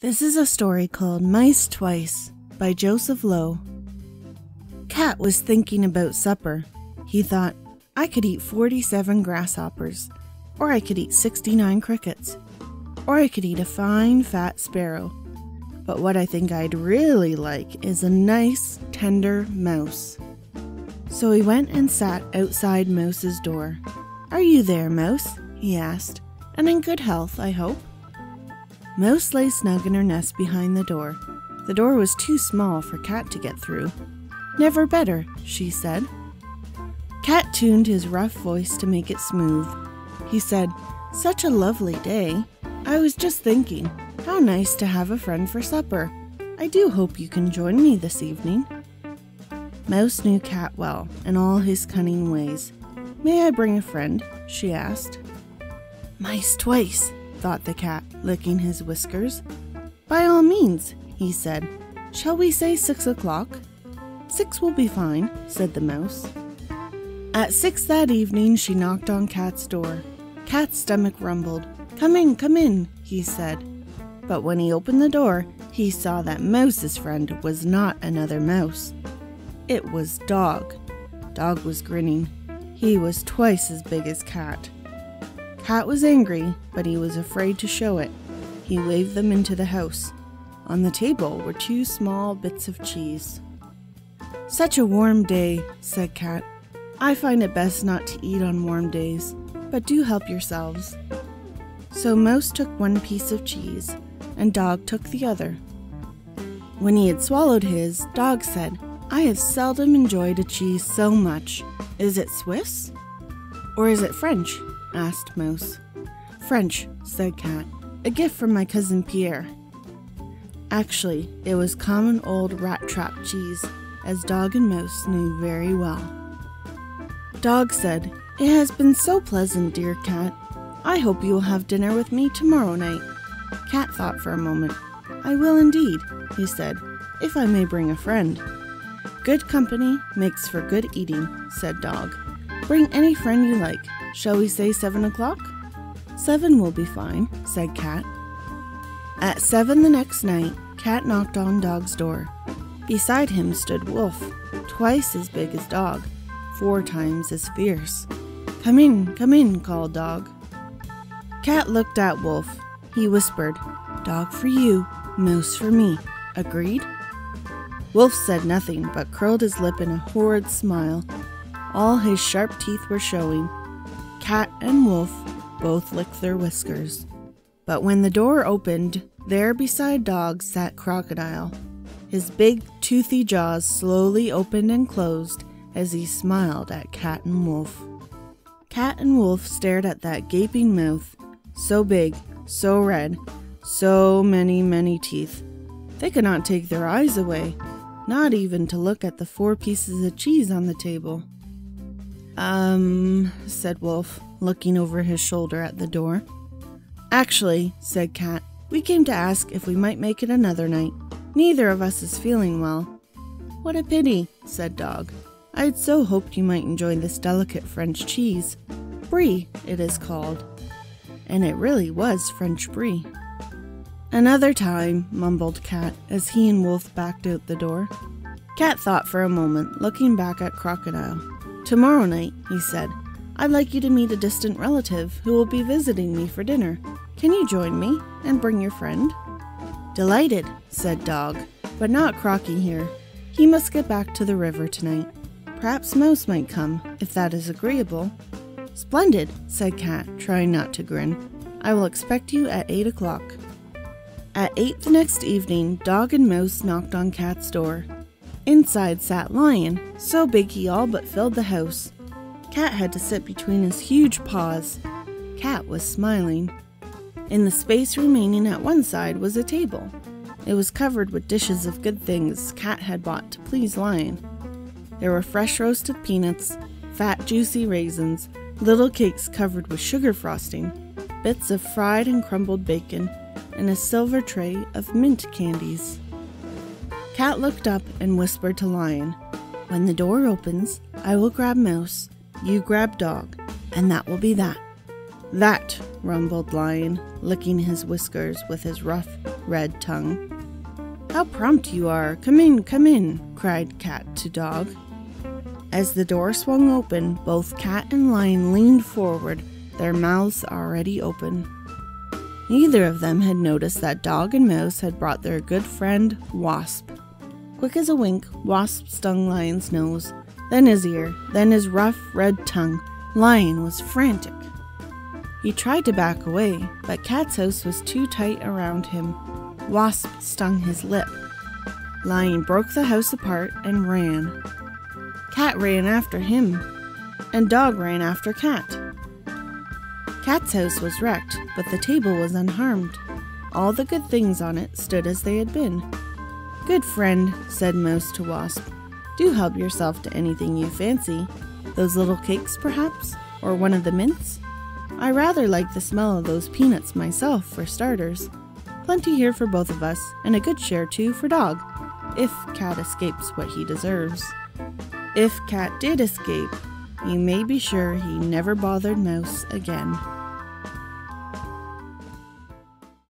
This is a story called Mice Twice by Joseph Lowe. Cat was thinking about supper. He thought, I could eat 47 grasshoppers, or I could eat 69 crickets, or I could eat a fine fat sparrow. But what I think I'd really like is a nice, tender mouse. So he went and sat outside Mouse's door. Are you there, Mouse? He asked. And in good health, I hope. Mouse lay snug in her nest behind the door. The door was too small for Cat to get through. Never better, she said. Cat tuned his rough voice to make it smooth. He said, Such a lovely day. I was just thinking, how nice to have a friend for supper. I do hope you can join me this evening. Mouse knew Cat well and all his cunning ways. May I bring a friend? She asked. Mice twice, thought the cat, licking his whiskers. By all means, he said. Shall we say 6 o'clock? 6 will be fine, said the mouse. At 6 that evening, she knocked on Cat's door. Cat's stomach rumbled. Come in, he said. But when he opened the door, he saw that Mouse's friend was not another mouse. It was Dog. Dog was grinning. He was twice as big as Cat. Cat was angry, but he was afraid to show it. He waved them into the house. On the table were 2 small bits of cheese. Such a warm day, said Cat. I find it best not to eat on warm days, but do help yourselves. So Mouse took 1 piece of cheese, and Dog took the other. When he had swallowed his, Dog said, I have seldom enjoyed a cheese so much. Is it Swiss? Or is it French? Asked Mouse. French, said Cat. A gift from my cousin Pierre. Actually, it was common old rat-trap cheese, as Dog and Mouse knew very well. Dog said, It has been so pleasant, dear Cat. I hope you will have dinner with me tomorrow night. Cat thought for a moment. I will indeed, he said, if I may bring a friend. Good company makes for good eating, said Dog. Bring any friend you like. Shall we say 7 o'clock? 7 will be fine, said Cat. At 7 the next night, Cat knocked on Dog's door. Beside him stood Wolf, twice as big as Dog, 4 times as fierce. Come in, called Dog. Cat looked at Wolf. He whispered, Dog for you, Mouse for me. Agreed? Wolf said nothing, but curled his lip in a horrid smile. All his sharp teeth were showing. Cat and Wolf both licked their whiskers. But when the door opened, there beside Dog sat Crocodile. His big, toothy jaws slowly opened and closed as he smiled at Cat and Wolf. Cat and Wolf stared at that gaping mouth, so big, so red, so many teeth. They could not take their eyes away, not even to look at the 4 pieces of cheese on the table. Said Wolf, looking over his shoulder at the door. Actually, said Cat, we came to ask if we might make it another night. Neither of us is feeling well. What a pity, said Dog. I had so hoped you might enjoy this delicate French cheese. Brie, it is called. And it really was French brie. Another time, mumbled Cat as he and Wolf backed out the door. Cat thought for a moment, looking back at Crocodile. Tomorrow night, he said, I'd like you to meet a distant relative who will be visiting me for dinner. Can you join me and bring your friend? Delighted, said Dog, but not Crocky here. He must get back to the river tonight. Perhaps Mouse might come, if that is agreeable. Splendid, said Cat, trying not to grin. I will expect you at 8 o'clock. At 8 the next evening, Dog and Mouse knocked on Cat's door. Inside sat Lion, so big he all but filled the house. Cat had to sit between his huge paws. Cat was smiling. In the space remaining at one side was a table. It was covered with dishes of good things Cat had bought to please Lion. There were fresh roasted peanuts, fat juicy raisins, little cakes covered with sugar frosting, bits of fried and crumbled bacon, and a silver tray of mint candies. Cat looked up and whispered to Lion, When the door opens, I will grab Mouse, you grab Dog, and that will be that. That, rumbled Lion, licking his whiskers with his rough, red tongue. "How prompt you are! Come in," cried Cat to Dog. As the door swung open, both Cat and Lion leaned forward, their mouths already open. Neither of them had noticed that Dog and Mouse had brought their good friend, Wasp. Quick as a wink, Wasp stung Lion's nose, then his ear, then his rough red tongue. Lion was frantic. He tried to back away, but Cat's house was too tight around him. Wasp stung his lip. Lion broke the house apart and ran. Cat ran after him, and Dog ran after Cat. Cat's house was wrecked, but the table was unharmed. All the good things on it stood as they had been. "Good friend," said Mouse to Wasp, "do help yourself to anything you fancy. Those little cakes, perhaps? Or one of the mints? I rather like the smell of those peanuts myself, for starters. Plenty here for both of us, and a good share too for Dog, if Cat escapes what he deserves." If Cat did escape, you may be sure he never bothered Mouse again.